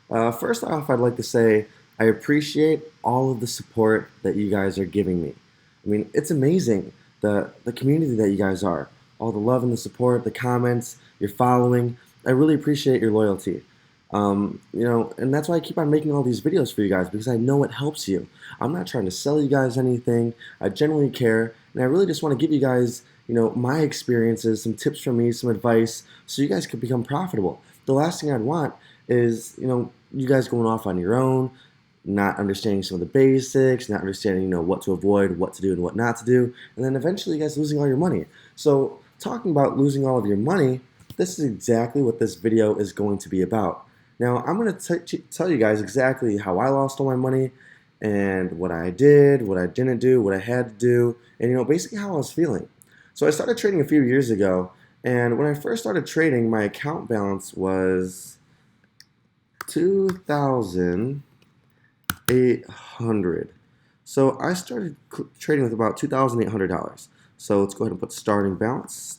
First off, I'd like to say I appreciate all of the support that you guys are giving me. I mean, it's amazing the community that you guys are, all the love and the support, the comments, your following. I really appreciate your loyalty. And that's why I keep on making all these videos for you guys because I know it helps you. I'm not trying to sell you guys anything. I genuinely care, and I really just want to give you guys, my experiences, some tips from me, some advice, so you guys could become profitable. The last thing I'd want is, you guys going off on your own, not understanding some of the basics, not understanding, what to avoid, what to do, and what not to do, and then eventually you guys losing all your money. So, talking about losing all of your money, this is exactly what this video is going to be about. Now, I'm going to tell you guys exactly how I lost all my money and what I did, what I didn't do, what I had to do, and basically how I was feeling. So I started trading a few years ago, and when I first started trading, my account balance was 2,800. So I started trading with about $2,800. So let's go ahead and put starting balance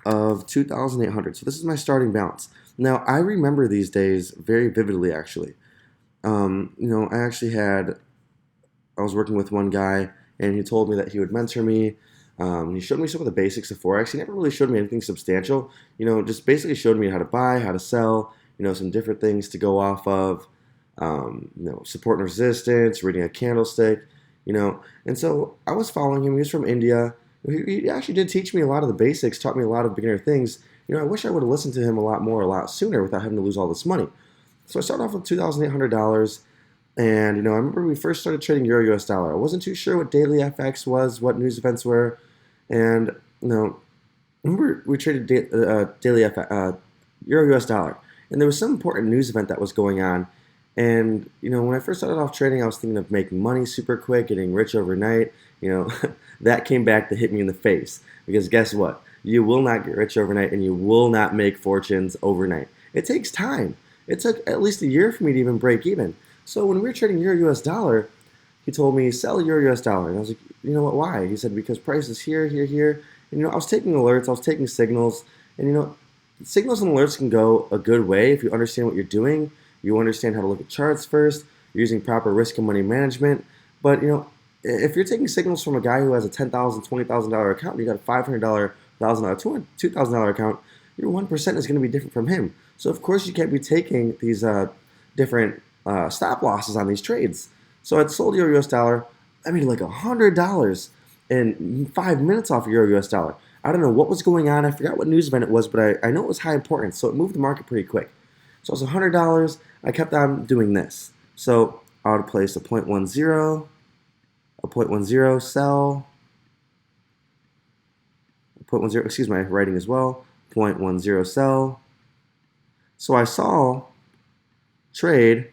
of 2,800. So this is my starting balance. Now I remember these days very vividly actually. I was working with one guy and he told me that he would mentor me. He showed me some of the basics of Forex. He never really showed me anything substantial. Just basically showed me how to buy, how to sell, some different things to go off of, support and resistance, reading a candlestick, And so I was following him. He was from India. He actually did teach me a lot of the basics, taught me a lot of beginner things. I wish I would have listened to him a lot more, a lot sooner without having to lose all this money. So I started off with $2,800. And, I remember we first started trading Euro US dollar. I wasn't too sure what daily FX was, what news events were. And, I remember we traded daily Euro US dollar. And there was some important news event that was going on. And, when I first started off trading, I was thinking of making money super quick, getting rich overnight. That came back to hit me in the face. Because guess what? You will not get rich overnight and you will not make fortunes overnight. It takes time. It took at least a year for me to even break even. So when we were trading Euro US dollar, he told me, sell Euro US dollar. And I was like, you know what, why? He said, because price is here, here, here. And, I was taking alerts, I was taking signals. And, signals and alerts can go a good way if you understand what you're doing. You understand how to look at charts first. You're using proper risk and money management. But, if you're taking signals from a guy who has a $10,000, $20,000 account, and you got a $500, $1,000, $2,000 account, your 1% is going to be different from him. So, of course, you can't be taking these different stop losses on these trades. So I'd sold Euro US dollar. I made like $100 in 5 minutes off of Euro US dollar. I don't know what was going on. I forgot what news event it was, but I know it was high importance. So it moved the market pretty quick. So it was $100. I kept on doing this. So I would place a 0.10, a 0.10 sell, a 0.10, excuse my writing as well, 0.10 sell. So I saw trade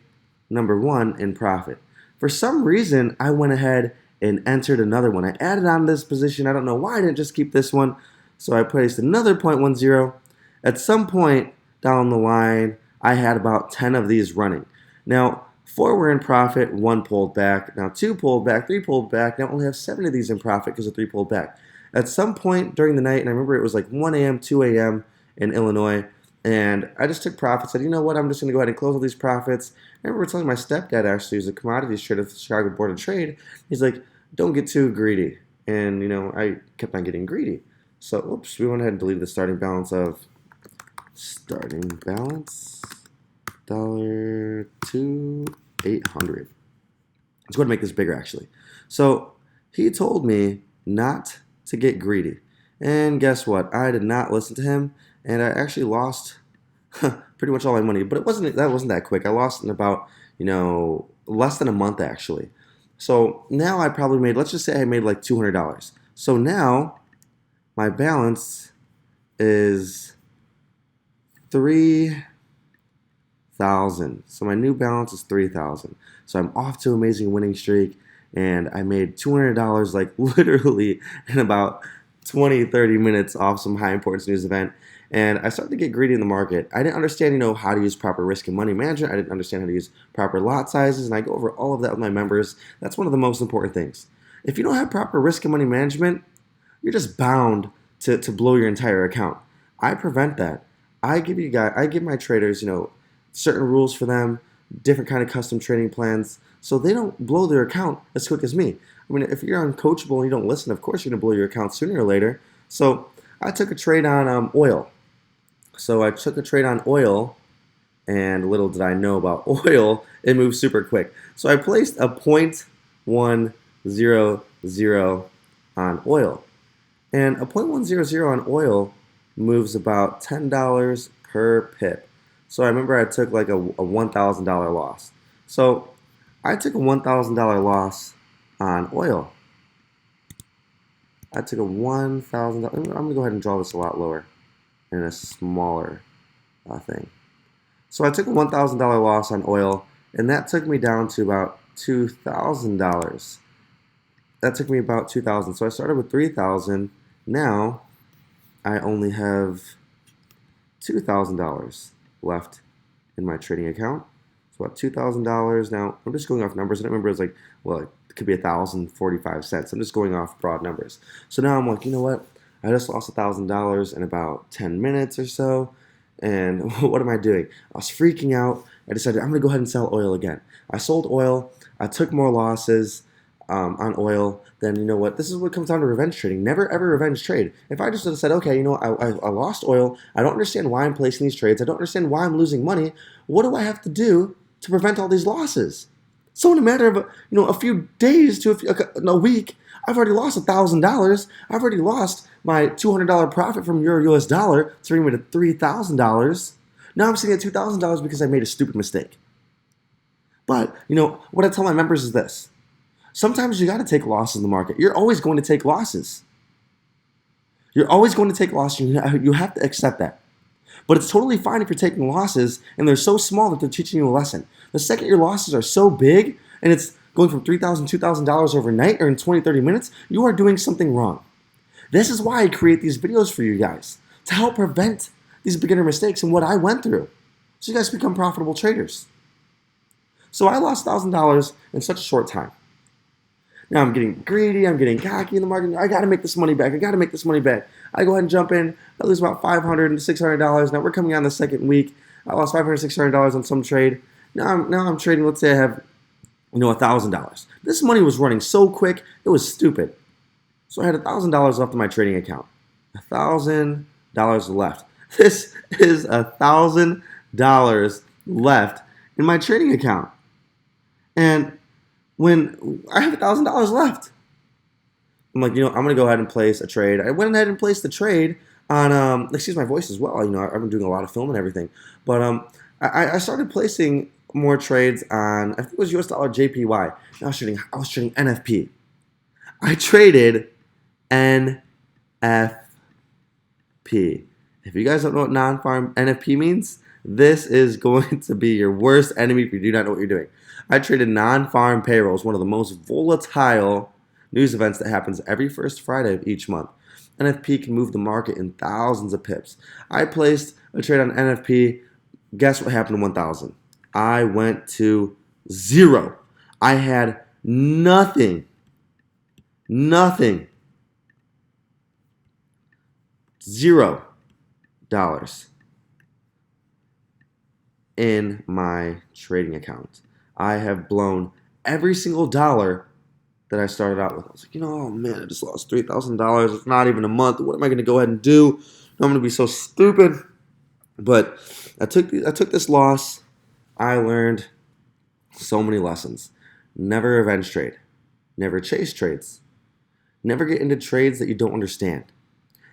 number one in profit. For some reason, I went ahead and entered another one. I added on this position. I don't know why I didn't just keep this one. So I placed another 0.10. At some point down the line, I had about 10 of these running. Now, 4 were in profit, 1 pulled back. Now 2 pulled back, 3 pulled back. Now I only have 7 of these in profit because of 3 pulled back. At some point during the night, and I remember it was like 1 a.m., 2 a.m. in Illinois, and I just took profits. Said, you know what? I'm just going to go ahead and close all these profits. I remember telling my stepdad, actually, who's a commodities trader at the Chicago Board of Trade, he's like, don't get too greedy. And, I kept on getting greedy. So, oops, we went ahead and deleted the starting balance dollar 2,800. Let's go ahead and make this bigger, actually. So, he told me not to get greedy. And guess what? I did not listen to him. And I actually lost pretty much all my money, but that wasn't that quick. I lost in about, less than a month actually. So now I probably made, let's just say I made like $200. So now my balance is 3,000. So my new balance is 3,000. So I'm off to an amazing winning streak, and I made $200 like literally in about 20, 30 minutes off some high importance news event. And I started to get greedy in the market. I didn't understand, how to use proper risk and money management. I didn't understand how to use proper lot sizes. And I go over all of that with my members. That's one of the most important things. If you don't have proper risk and money management, you're just bound to blow your entire account. I prevent that. I give my traders, certain rules for them, different kind of custom trading plans, so they don't blow their account as quick as me. I mean, if you're uncoachable and you don't listen, of course you're gonna blow your account sooner or later. So I took a trade on oil. So I took a trade on oil, and little did I know about oil, it moves super quick. So I placed a 0.100 on oil. And a 0.100 on oil moves about $10 per pip. So I remember I took like a $1,000 loss. So I took a $1,000 loss on oil. I took a $1,000. I'm going to go ahead and draw this a lot lower in a smaller thing. So I took a $1,000 loss on oil, and that took me down to about $2,000. That took me about $2,000. So I started with $3,000. Now I only have $2,000 left in my trading account. So about $2,000. Now I'm just going off numbers. I don't remember. It was like, well, it could be $1,045. I'm just going off broad numbers. So now I'm like, you know what? I just lost $1,000 in about 10 minutes or so. And what am I doing? I was freaking out. I decided I'm going to go ahead and sell oil again. I sold oil. I took more losses on oil. Then you know what? This is what comes down to revenge trading. Never ever revenge trade. If I just said, okay, I lost oil. I don't understand why I'm placing these trades. I don't understand why I'm losing money. What do I have to do to prevent all these losses? So in a matter of a few days to a week, I've already lost $1,000. I've already lost my $200 profit from Euro US dollar to bring me to $3,000. Now I'm sitting at $2,000 because I made a stupid mistake. But what I tell my members is this: sometimes you got to take losses in the market. You're always going to take losses. You're always going to take losses. You have to accept that. But it's totally fine if you're taking losses and they're so small that they're teaching you a lesson. The second your losses are so big and it's going from $3,000, $2,000 overnight or in 20, 30 minutes, you are doing something wrong. This is why I create these videos for you guys, to help prevent these beginner mistakes and what I went through, so you guys become profitable traders. So I lost $1,000 in such a short time. Now I'm getting greedy, I'm getting cocky in the market. I got to make this money back. I got to make this money back. I go ahead and jump in. I lose about $500 and $600. Now we're coming on the second week. I lost $500, $600 on some trade. Now I'm trading. Let's say I have $1,000. This money was running so quick, it was stupid. So I had $1,000 left in my trading account. $1,000 left. This is $1,000 left in my trading account. And when I have $1,000 left, I'm like, I'm going to go ahead and place a trade. I went ahead and placed the trade on, excuse my voice as well. I've been doing a lot of film and everything. But I started placing more trades on, I think it was US dollar JPY. I was trading NFP. I traded NFP. If you guys don't know what non-farm NFP means, this is going to be your worst enemy if you do not know what you're doing. I traded non-farm payrolls, one of the most volatile news events that happens every first Friday of each month. NFP can move the market in thousands of pips. I placed a trade on NFP. Guess what happened to 1,000? I went to zero. I had nothing. $0 in my trading account. I have blown every single dollar that I started out with. I was like, oh man, I just lost $3,000. It's not even a month. What am I going to go ahead and do? I'm going to be so stupid. But I took this loss. I learned so many lessons. Never revenge trade. Never chase trades. Never get into trades that you don't understand.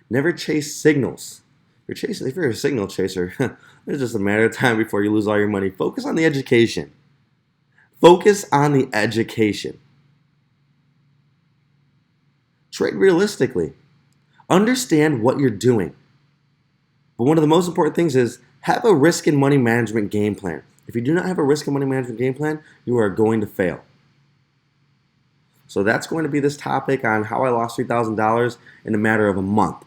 Never chase signals. If you're a signal chaser, it's just a matter of time before you lose all your money. Focus on the education. Focus on the education. Trade realistically. Understand what you're doing. But one of the most important things is have a risk and money management game plan. If you do not have a risk and money management game plan, you are going to fail. So that's going to be this topic on how I lost $3,000 in a matter of a month.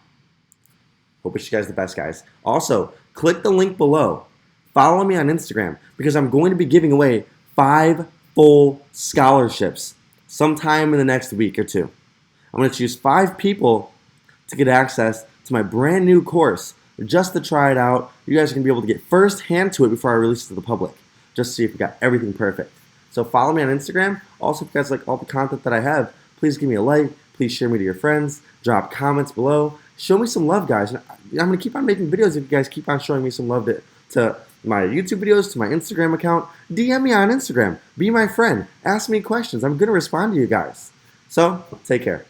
Hope wish you guys the best, guys. Also, click the link below. Follow me on Instagram because I'm going to be giving away 5 full scholarships sometime in the next week or two. I'm going to choose 5 people to get access to my brand new course just to try it out. You guys are going to be able to get first hand to it before I release it to the public, just to see if we got everything perfect. So follow me on Instagram. Also, if you guys like all the content that I have, please give me a like. Please share me to your friends. Drop comments below. Show me some love, guys. I'm going to keep on making videos if you guys keep on showing me some love to my YouTube videos, to my Instagram account. DM me on Instagram. Be my friend. Ask me questions. I'm going to respond to you guys. So, take care.